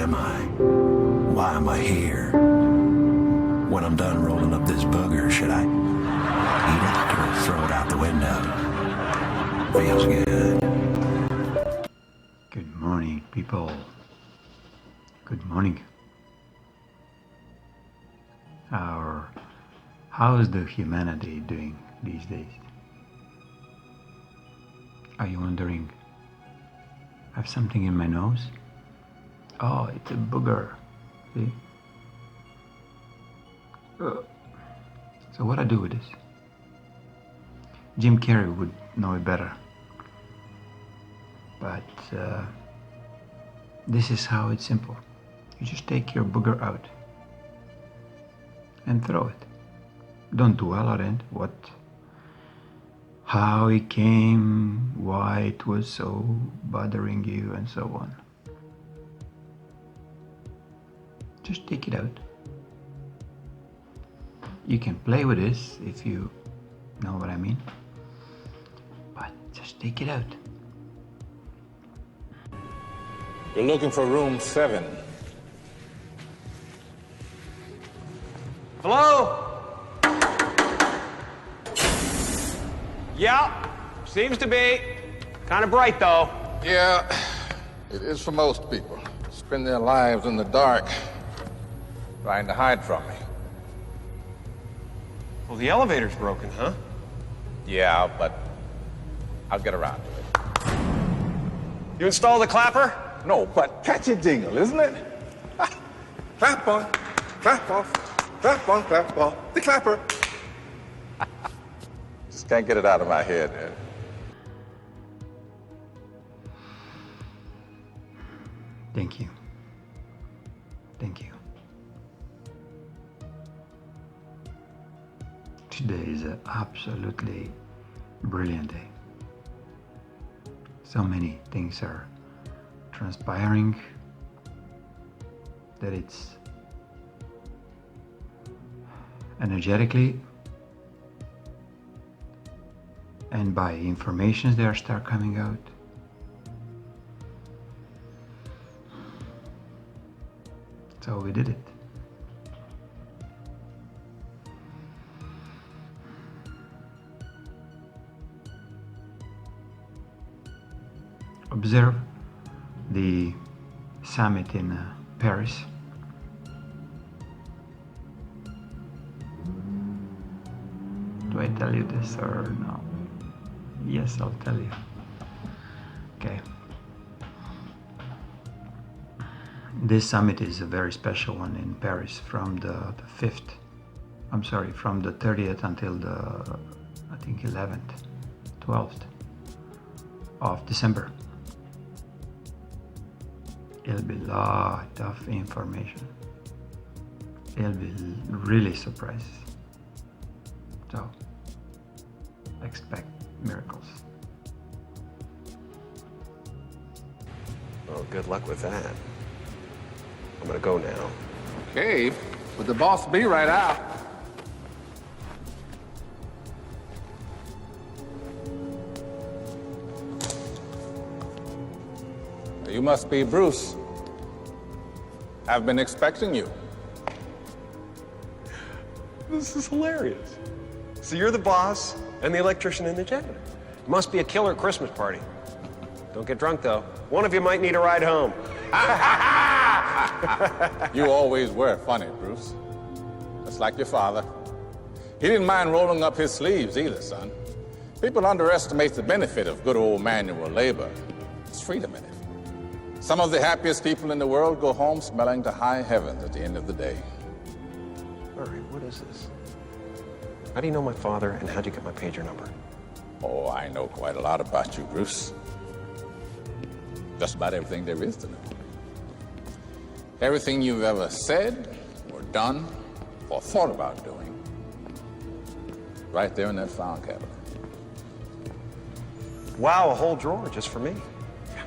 am I? Why am I here? When I'm done rolling up this booger, should I eat it or throw it out the window? Feels good. Good morning, people. Good morning. How's the humanity doing these days? Are you wondering, I have something in my nose? Oh, it's a booger. See? So what I do with this? Jim Carrey would know it better. But this is how it's simple. You just take your booger out and throw it. Don't dwell on it, how it came, why it was so bothering you, and so on. Just take it out. You can play with this if you know what I mean, but just take it out. You're looking for room 7. Hello? Yeah, seems to be. Kind of bright, though. Yeah, it is for most people. Spend their lives in the dark, trying to hide from me. Well, the elevator's broken, huh? Yeah, but I'll get around to it. You installed the clapper? No, but catchy jingle, isn't it? Clap on, clap off, clap on, clap off, the clapper. Just can't get it out of my head, man. Thank you. Thank you. Today is an absolutely brilliant day. So many things are transpiring that it's energetically and by informations that start coming out. So we did it. Observe the summit in Paris. Do I tell you this or no? Yes, I'll tell you. Okay. This summit is a very special one in Paris from the 5th. I'm sorry, from the 30th until the, I think, 11th, 12th of December. It'll be a lot of information. It'll be really surprises. So, expect miracles. Well, good luck with that. I'm gonna go now. Okay, would the boss be right out? You must be Bruce. I've been expecting you. This is hilarious. So you're the boss and the electrician and the janitor. It must be a killer Christmas party. Don't get drunk, though. One of you might need a ride home. You always were funny, Bruce. Just like your father. He didn't mind rolling up his sleeves either, son. People underestimate the benefit of good old manual labor. It's freedom in it. Some of the happiest people in the world go home smelling to high heavens at the end of the day. All right, what is this? How do you know my father, and how'd you get my pager number? Oh, I know quite a lot about you, Bruce. Just about everything there is to know. Everything you've ever said, or done, or thought about doing, right there in that file cabinet. Wow, a whole drawer just for me. Yeah.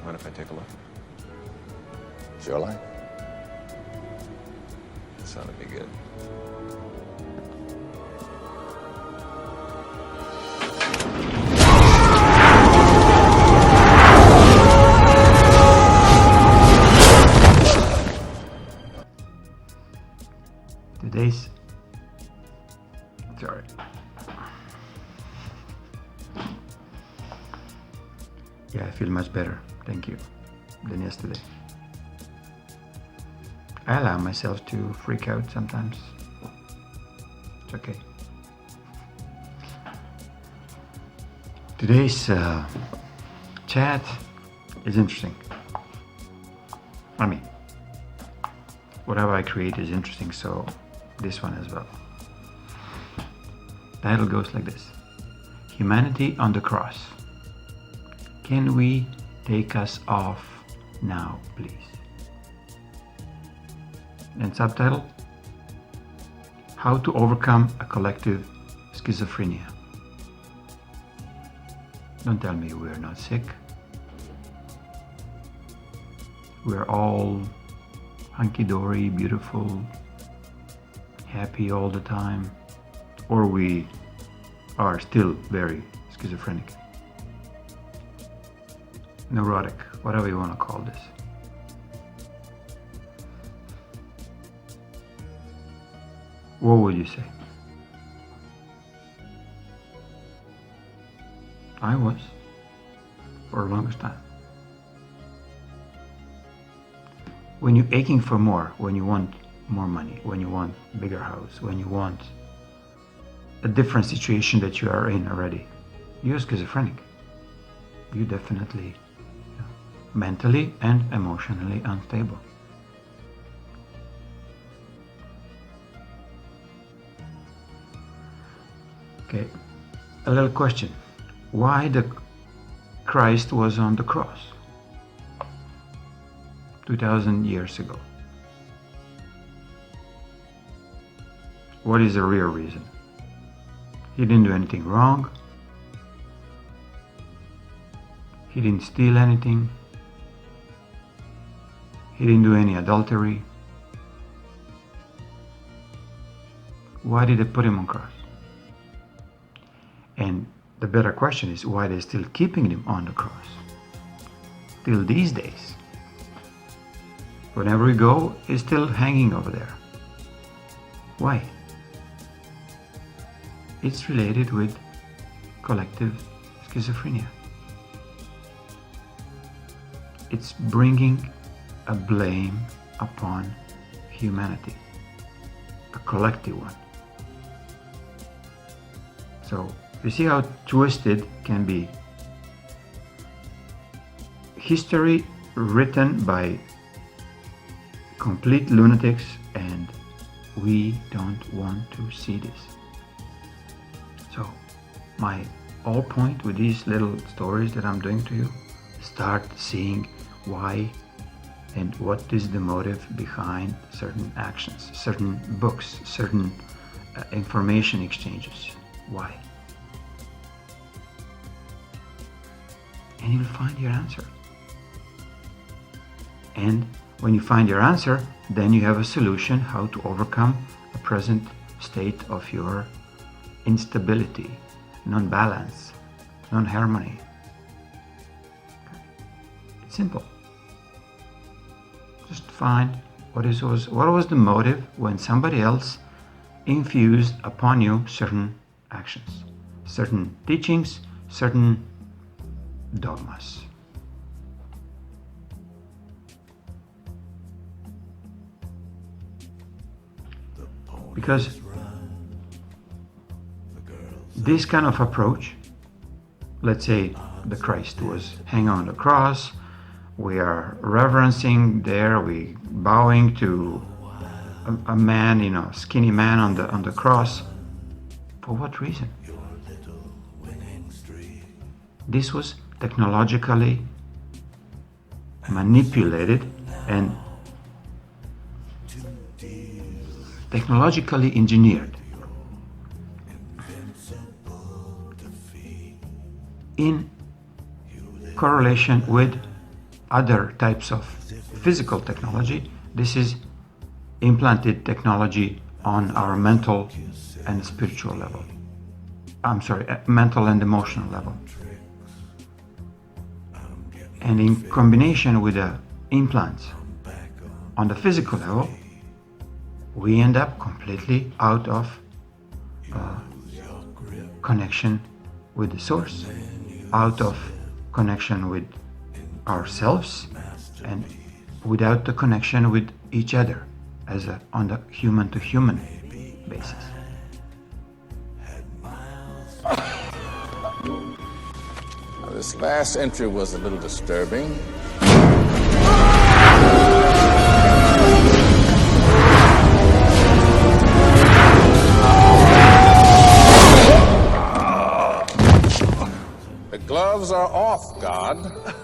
Mind if I take a look? Sure like. This ought to be good. Today's, sorry. Yeah, I feel much better, thank you, than yesterday. I allow myself to freak out sometimes. It's okay. Today's chat is interesting. I mean, whatever I create is interesting, so this one as well. Title goes like this: Humanity on the Cross. Can we take us off now, please? And subtitle: How to overcome a collective schizophrenia. Don't tell me we're not sick. We're all hunky-dory, beautiful, happy all the time, or we are still very schizophrenic, neurotic, whatever you want to call this. What would you say? I was, for the longest time. When you're aching for more, when you want more money, when you want a bigger house, when you want a different situation that you are in already, you're schizophrenic. You definitely mentally and emotionally unstable. Okay, a little question. Why the Christ was on the cross 2000 years ago? What is the real reason? He didn't do anything wrong. He didn't steal anything. He didn't do any adultery. Why did they put him on cross? And the better question is, why they're still keeping him on the cross till these days? Whenever we go, he's still hanging over there. Why? It's related with collective schizophrenia. It's bringing a blame upon humanity, a collective one. So you see how twisted can be. History written by complete lunatics, and we don't want to see this. So my whole point with these little stories that I'm doing to you, start seeing why and what is the motive behind certain actions, certain books, certain information exchanges. Why? And you'll find your answer. And when you find your answer, then you have a solution how to overcome a present state of your instability, non-balance, non-harmony. It's simple. Just find what was the motive when somebody else infused upon you certain actions, certain teachings, certain dogmas. Because this kind of approach, let's say the Christ was hanging on the cross, we are reverencing there, we bowing to a man, skinny man on the cross. For what reason? This was technologically manipulated and technologically engineered in correlation with other types of physical technology. This is implanted technology on our mental and spiritual level. Mental and emotional level. And in combination with the implants on the physical level, we end up completely out of connection with the source, out of connection with ourselves, and without the connection with each other as on the human-to-human basis. This last entry was a little disturbing. The gloves are off, God.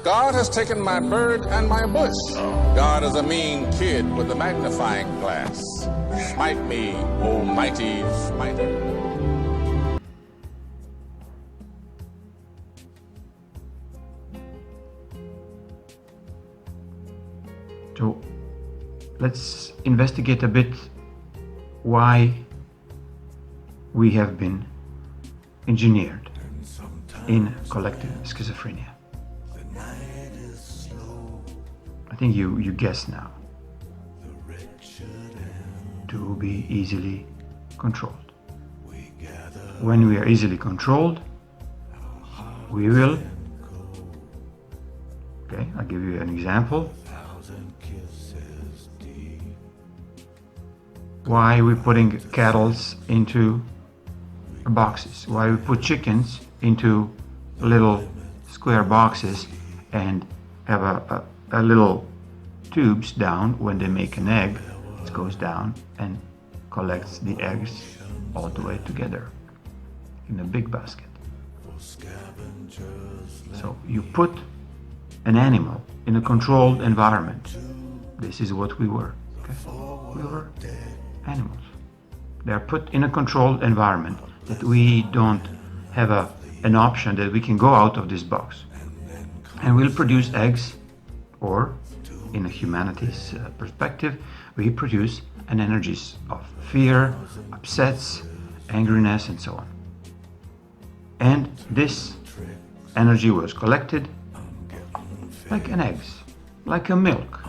God has taken my bird and my bush. God is a mean kid with a magnifying glass. Smite me, almighty smiter. So let's investigate a bit why we have been engineered in collective schizophrenia. I think you guess now. To be easily controlled. When we are easily controlled, we will, okay, I'll give you an example. Why we're putting cattle into boxes, why we put chickens into little square boxes and have a little tubes down. When they make an egg, it goes down and collects the eggs all the way together in a big basket. So you put an animal in a controlled environment. This is what we were. Okay? We were animals. They are put in a controlled environment that we don't have an option that we can go out of this box. And we'll produce eggs, or in a humanity's perspective, we produce an energies of fear, upsets, angriness, and so on. And this energy was collected like an eggs, like a milk.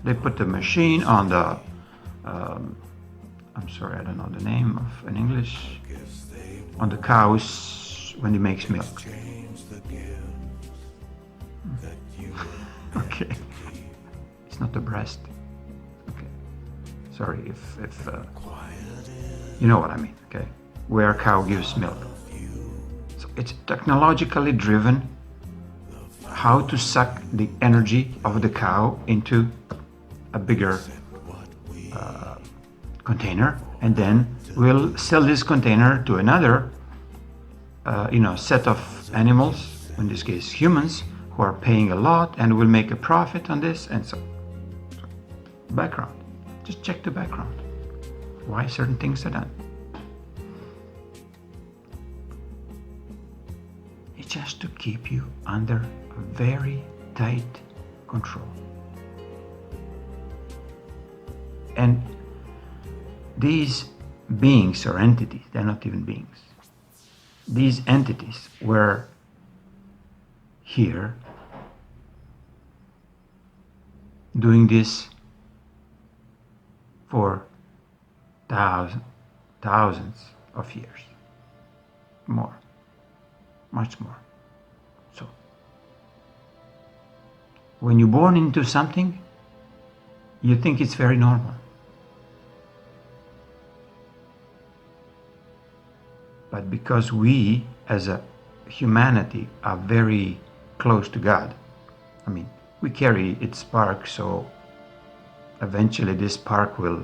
They put the machine on the I'm sorry, I don't know the name of in English, on the cows when it makes milk. Okay, it's not the breast. Okay, sorry if you know what I mean. Okay, where a cow gives milk. So it's technologically driven how to suck the energy of the cow into a bigger container, and then we'll sell this container to another set of animals, in this case humans, who are paying a lot and will make a profit on this. And so background, just check the background, why certain things are done. It's just to keep you under a very tight control. And these beings or entities, they're not even beings. These entities were here doing this for thousands of years. More, much more. So, when you're born into something, you think it's very normal. But because we, as a humanity, are very close to God, I mean, we carry its spark, so eventually this spark will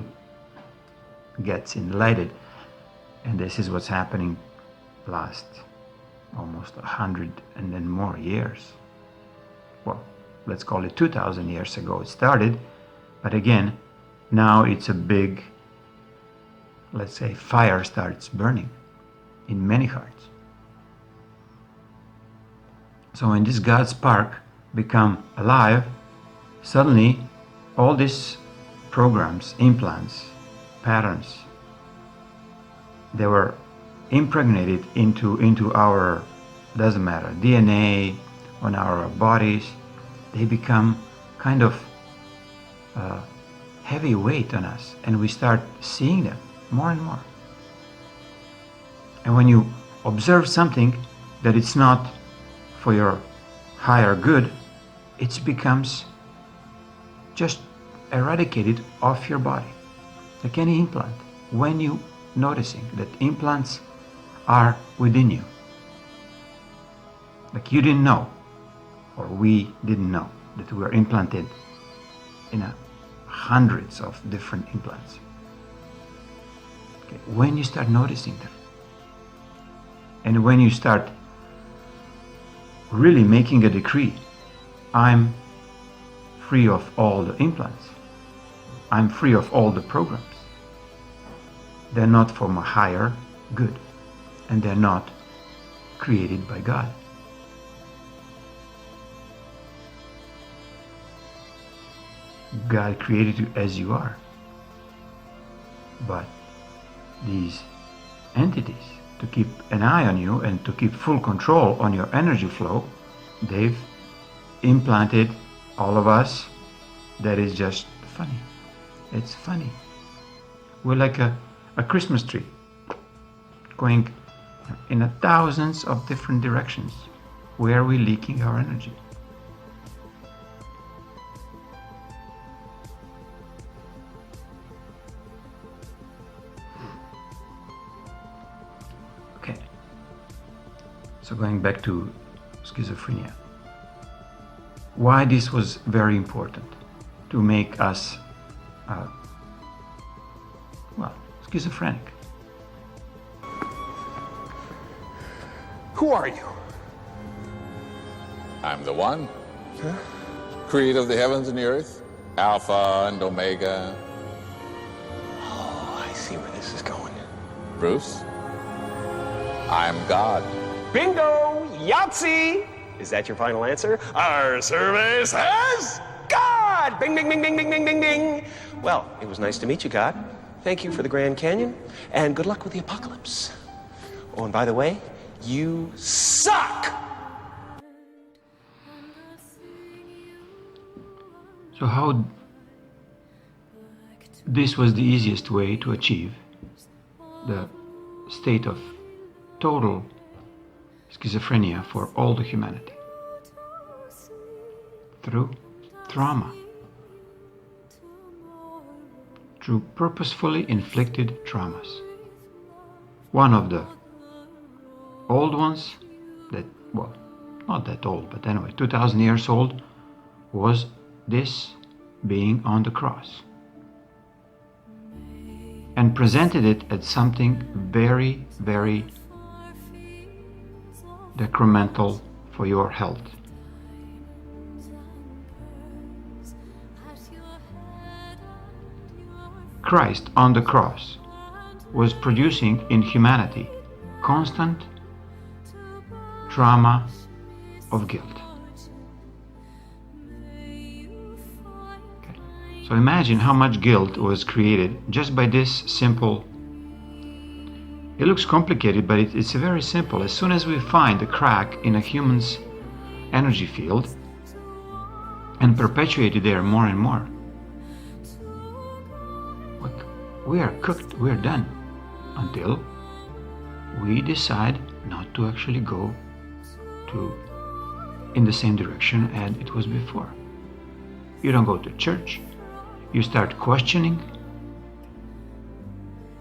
get enlightened. And this is what's happening last almost 100 and then more years. Well, let's call it 2,000 years ago it started. But again, now it's a big, let's say, fire starts burning in many hearts. So when this God spark become alive, suddenly all these programs, implants, patterns, they were impregnated into our, doesn't matter, DNA, on our bodies. They become kind of heavy weight on us, and we start seeing them more and more. And when you observe something that it's not for your higher good, it becomes just eradicated off your body, like any implant. When you noticing that implants are within you, like you didn't know, or we didn't know, that we were implanted in hundreds of different implants. Okay. When you start noticing them, and when you start really making a decree, I'm free of all the implants, I'm free of all the programs, they're not for my higher good, and they're not created by God. God created you as you are. But these entities, to keep an eye on you and to keep full control on your energy flow, they've implanted all of us. That is just funny. It's funny. We're like a Christmas tree going in thousands of different directions. Where are we leaking our energy? Okay, so going back to schizophrenia. Why this was very important to make us, schizophrenic. Who are you? I'm the one, creator of the heavens and the earth, Alpha and Omega. Oh, I see where this is going. Bruce, I'm God. Bingo! Yahtzee! Is that your final answer? Our survey says God! Bing, bing, bing, bing, bing, bing, bing, bing. Well, it was nice to meet you, God. Thank you for the Grand Canyon, and good luck with the apocalypse. Oh, and by the way, you suck! So how this was the easiest way to achieve the state of total schizophrenia for all the humanity? Through trauma. Through purposefully inflicted traumas. One of the old ones, that, well, not that old, but anyway, 2,000 years old, was this being on the cross. And presented it as something very, very detrimental for your health. Christ on the cross was producing in humanity constant trauma of guilt. Okay. So imagine how much guilt was created just by this simple. It looks complicated, but it's very simple. As soon as we find a crack in a human's energy field and perpetuate it there more and more, we are cooked, we are done, until we decide not to actually go in the same direction as it was before. You don't go to church, you start questioning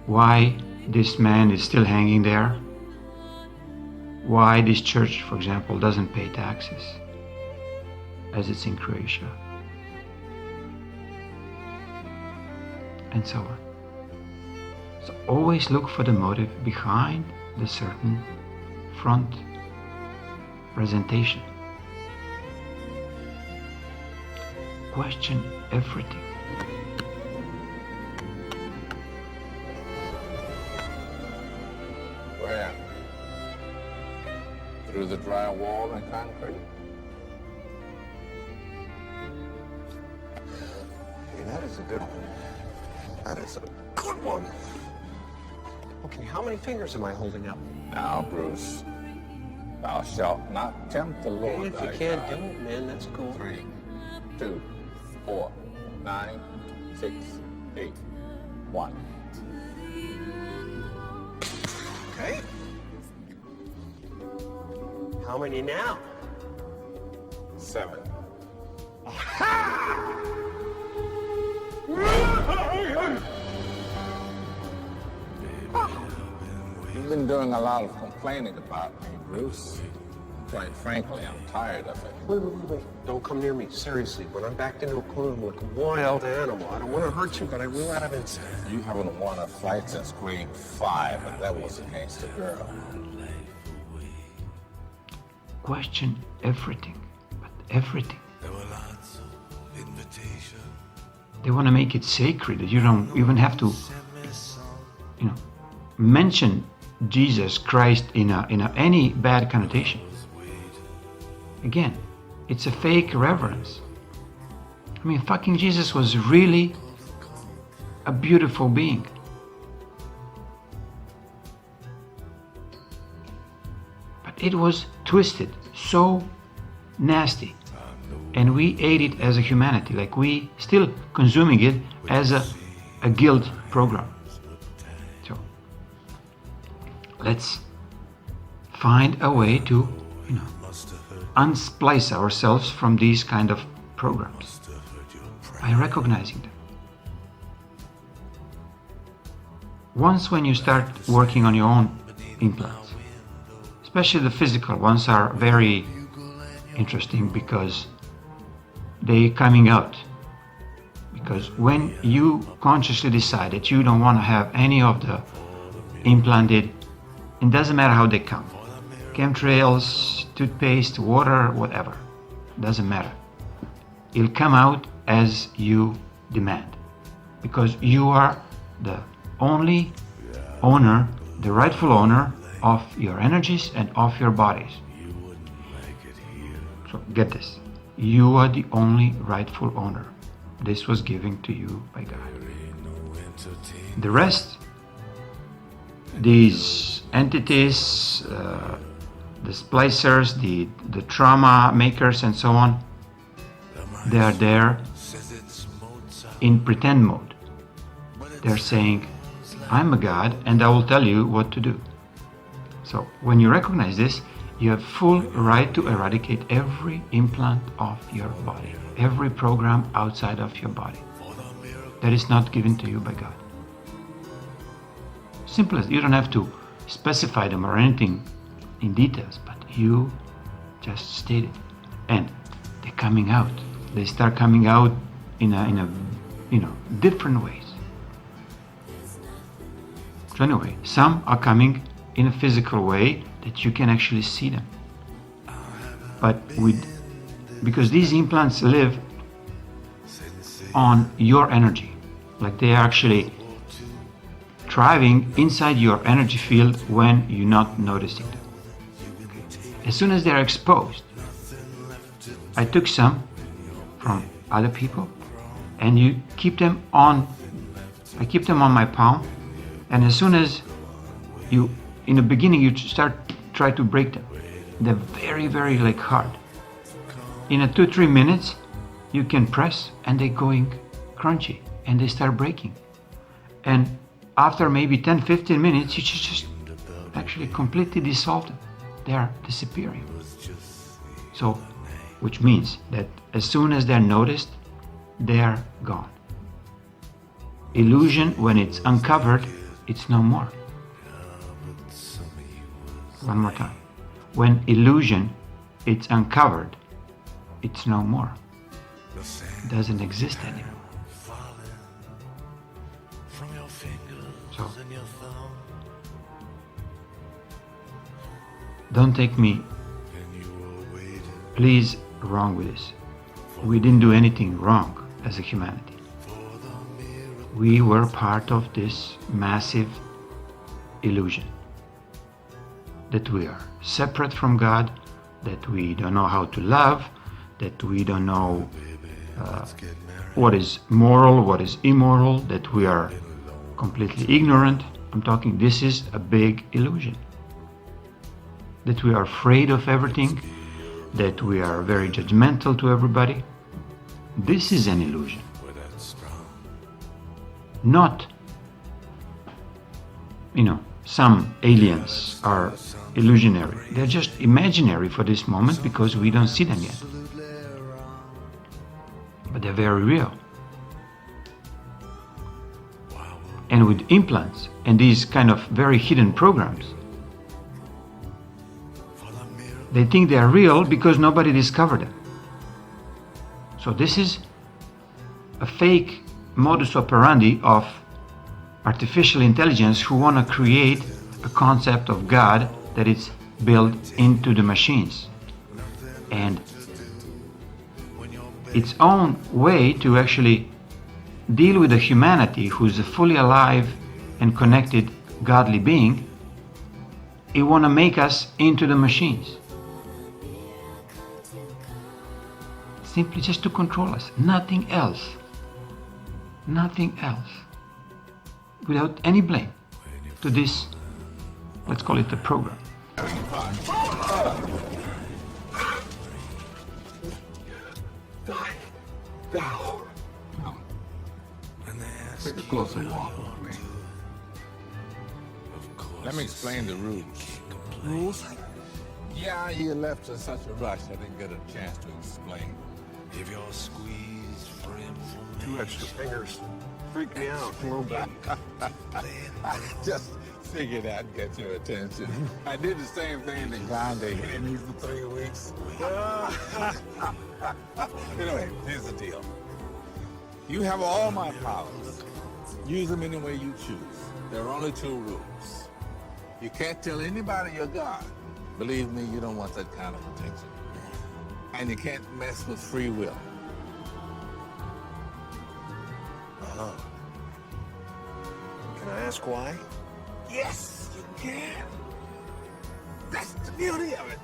why this man is still hanging there, why this church, for example, doesn't pay taxes as it's in Croatia, and so on. So always look for the motive behind the certain front presentation. Question everything. Where? Through the drywall and concrete? Hey, that is a good one. That is a good one. Okay, how many fingers am I holding up? Now, Bruce, thou shalt not tempt the Lord If you thy can't God. do it, man, that's cool. 3, 2, 4, 9, 6, 8, 1. Okay. How many now? 7. You've been doing a lot of complaining about me, Bruce. Quite frankly, I'm tired of it. Wait. Don't come near me. Seriously, when I'm backed into a corner, I'm like a wild animal. I don't want to hurt you, but I will have instinct. You haven't won a fight since grade 5, and that was against a girl. Question everything, but everything. They want to make it sacred that you don't even have to, mention Jesus Christ in any bad connotation. Again, it's a fake reverence. I mean, fucking Jesus was really a beautiful being. But it was twisted, so nasty. And we ate it as a humanity, like we still consuming it as a guilt program. So let's find a way to, unsplice ourselves from these kind of programs by recognizing them. Once when you start working on your own implants, especially the physical ones are very interesting because they coming out. Because when you consciously decide that you don't want to have any of the implanted, it doesn't matter how they come, chemtrails, toothpaste, water, whatever, doesn't matter. It'll come out as you demand, because you are the only owner, the rightful owner of your energies and of your bodies. So get this, you are the only rightful owner. This was given to you by God. The rest, these entities, the splicers, the trauma makers and so on, they are there in pretend mode. They're saying, I'm a God and I will tell you what to do. So when you recognize this, you have full right to eradicate every implant of your body, every program outside of your body that is not given to you by God. Simple as, you don't have to specify them or anything in details, but you just state it, and they're coming out. They start coming out in a different ways. So anyway, some are coming in a physical way that you can actually see them. But because these implants live on your energy, like they are actually thriving inside your energy field when you're not noticing them. As soon as they're exposed, I took some from other people, and I keep them on my palm, and as soon as in the beginning you try to break them, they're very, very hard. In 2-3 minutes you can press and they're going crunchy and they start breaking, and after maybe 10-15 minutes you just actually completely dissolve them. They are disappearing. So, which means that as soon as they're noticed, they are gone. Illusion, when it's uncovered, it's no more. One more time. When illusion, it's uncovered, it's no more. It doesn't exist anymore. So, don't take me, please, wrong with this. We didn't do anything wrong as a humanity. We were part of this massive illusion that we are separate from God, that we don't know how to love, that we don't know what is moral, what is immoral, that we are completely ignorant. I'm talking, this is a big illusion. That we are afraid of everything, that we are very judgmental to everybody. This is an illusion. not, some aliens are illusionary. They're just imaginary for this moment because we don't see them yet. But they're very real. And with implants and these kind of very hidden programs, they think they are real because nobody discovered them. So this is a fake modus operandi of artificial intelligence who want to create a concept of God that is built into the machines. And its own way to actually deal with the humanity who's a fully alive and connected godly being, it want to make us into the machines. Simply just to control us, nothing else. Nothing else. Without any blame to this, let's call it a program. Take a closer walk with me. Let me explain the rules. Rules? Yeah, you left in such a rush, I didn't get a chance to explain. If you're squeezed friend for me, 2 extra fingers. Freak me out a little bit. Just figured I'd get your attention. I did the same thing to Grande hit me for 3 weeks. Anyway, here's the deal. You have all my powers. Use them any way you choose. There are only 2 rules. You can't tell anybody you're God. Believe me, you don't want that kind of attention. And you can't mess with free will. Can I ask why? Yes, you can. That's the beauty of it.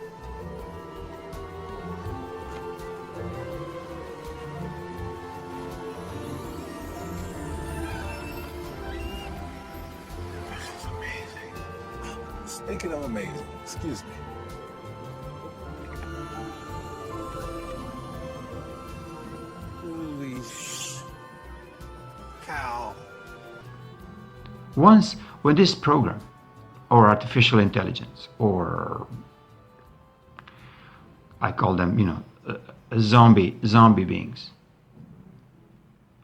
This is amazing. Speaking of amazing, excuse me. Holy cow. Once, when this program, or artificial intelligence, or I call them, zombie beings,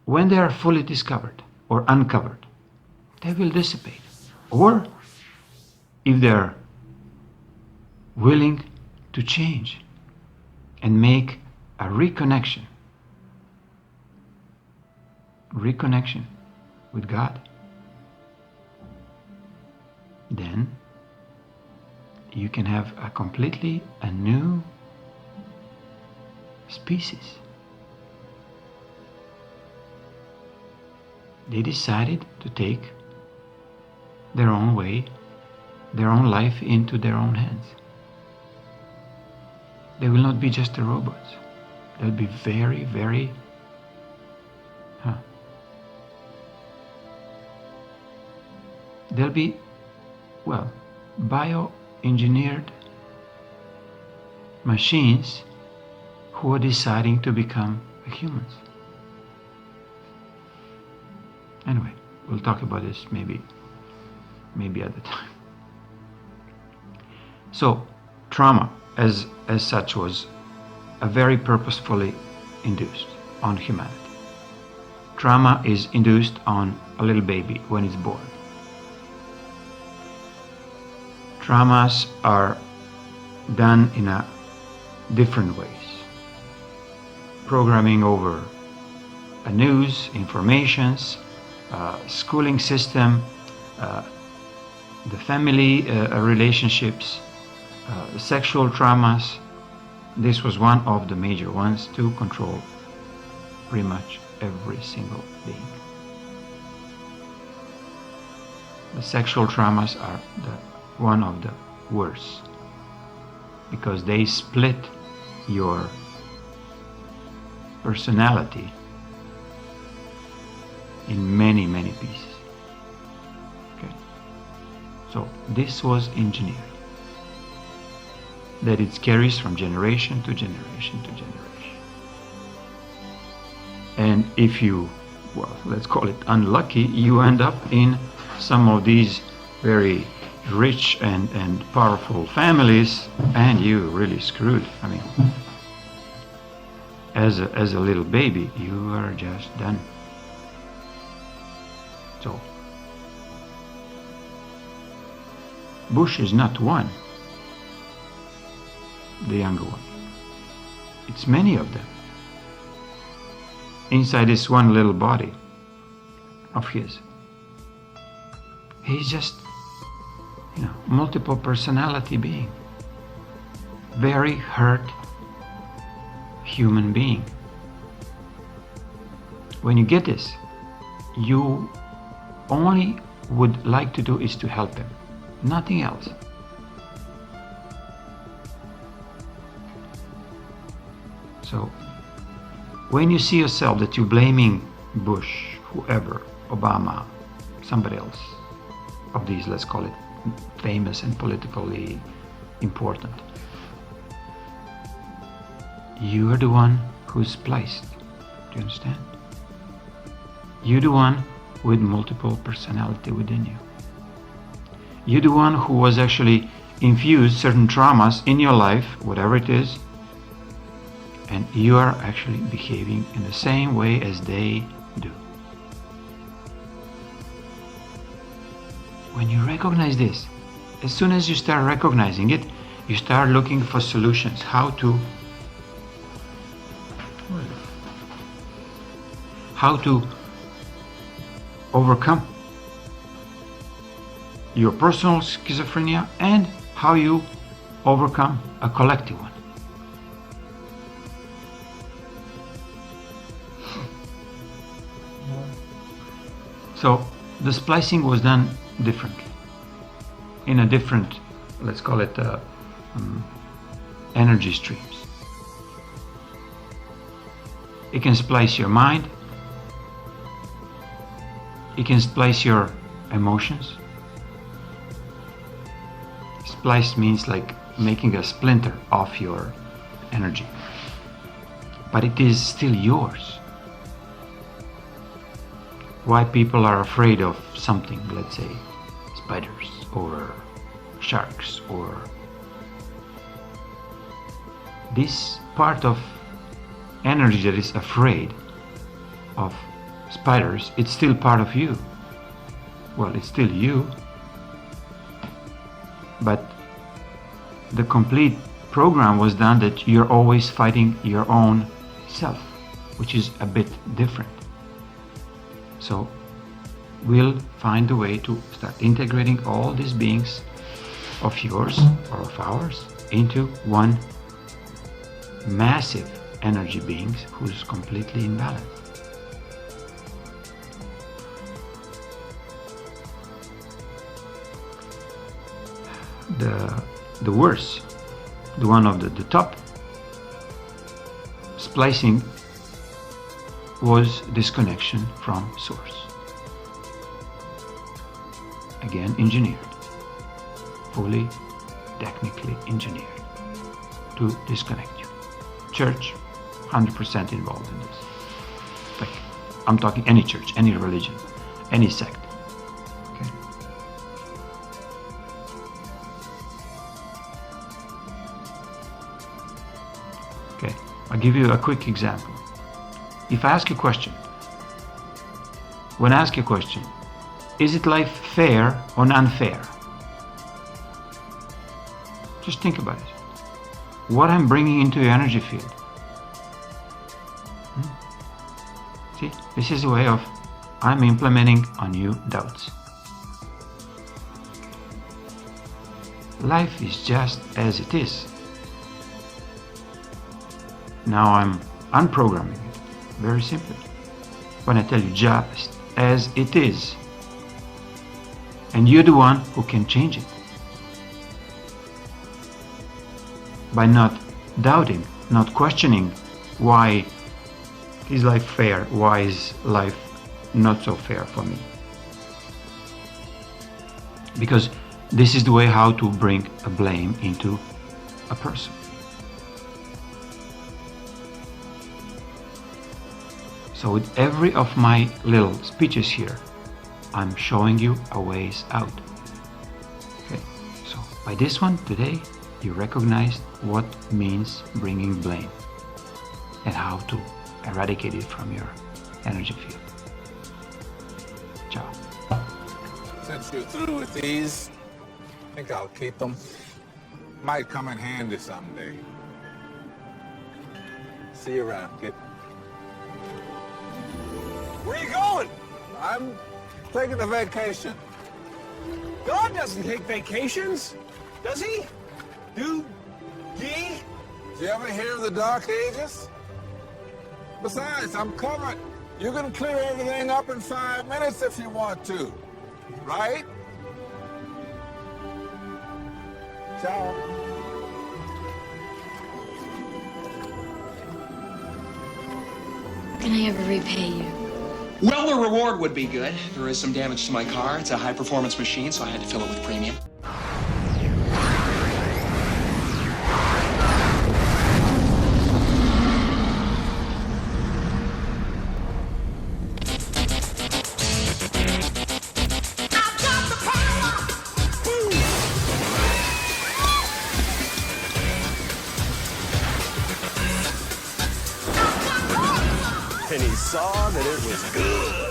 when they are fully discovered or uncovered, they will dissipate. Or if they're willing to change and make a reconnection with God, then you can have a new species. They decided to take their own way, their own life into their own hands. They will not be just the robots. They'll be very, very they'll be, bioengineered machines who are deciding to become humans. Anyway, we'll talk about this maybe at the time. So, trauma as such was a very purposefully induced on humanity. Trauma is induced on a little baby when it's born. Traumas are done in a different ways. Programming over a news, informations, schooling system, the family relationships, sexual traumas. This was one of the major ones to control pretty much every single being. The sexual traumas are one of the worst because they split your personality in many, many pieces. Okay. So this was engineered, that it carries from generation to generation to generation. And if you well, let's call it unlucky, you end up in some of these very rich and powerful families, and you really screwed. I mean, as a little baby, you are just done. So, Bush is not one, the younger one. It's many of them inside this one little body of his. He's just, multiple personality being, very hurt human being. When you get this, you only would like to do is to help him, nothing else. So when you see yourself that you're blaming Bush, whoever, Obama, somebody else of these, let's call it famous and politically important, you are the one who's spliced. Do you understand? You're the one with multiple personality within you. You're the one who was actually infused certain traumas in your life, whatever it is, and you are actually behaving in the same way as they do. When you recognize this, as soon as you start recognizing it, you start looking for solutions, how to overcome your personal schizophrenia and how you overcome a collective one. So the splicing was done differently, in a different, let's call it energy streams. It can splice your mind, it can splice your emotions. Splice means like making a splinter of your energy, but it is still yours. Why people are afraid of something, let's say spiders or sharks, or this part of energy that is afraid of spiders, it's still part of you. Well, it's still you, but the complete program was done that you're always fighting your own self, which is a bit different. So we'll find a way to start integrating all these beings of yours or of ours into one massive energy beings who's completely in balance. The worst, the one of the top splicing, was disconnection from source. Again, engineered, fully technically engineered to disconnect you. Church, 100% involved in this. Like, I'm talking any church, any religion, any sect. Okay. Okay, I'll give you a quick example. If I ask you a question, when I ask you a question, is it life fair or unfair? Just think about it. What I'm bringing into your energy field. See, this is a way of I'm implementing on you doubts. Life is just as it is. Now I'm unprogramming it, very simply. When I tell you just as it is, and you're the one who can change it. By not doubting, not questioning why is life fair, why is life not so fair for me. Because this is the way how to bring a blame into a person. So with every of my little speeches here, I'm showing you a ways out. Okay, so by this one today, you recognize what means bringing blame and how to eradicate it from your energy field. Ciao. Since you're through with these, I think I'll keep them. Might come in handy someday. See you around, kid. Where are you going? I'm taking a vacation. God doesn't take vacations, does he? Do ye? Did you ever hear of the Dark Ages? Besides, I'm covered. You can clear everything up in 5 minutes if you want to, right? Ciao. Can I ever repay you? Well, the reward would be good. There is some damage to my car. It's a high-performance machine, so I had to fill it with premium. And he saw that it was good.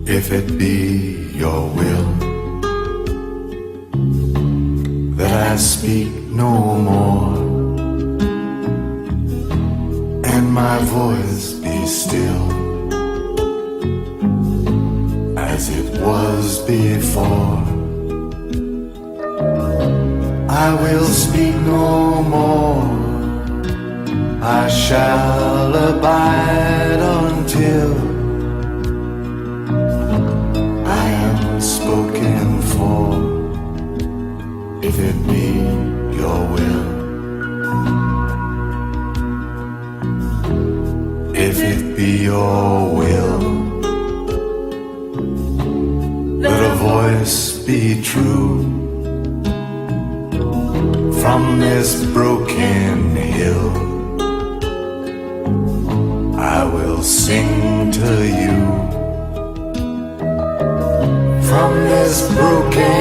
If it be your will that I speak no more, and my voice be still as it was before, I will speak no more. I shall abide until I am spoken for. If it be your will, if it be your will, let a voice be true from this broken hill. I will sing to you from this broken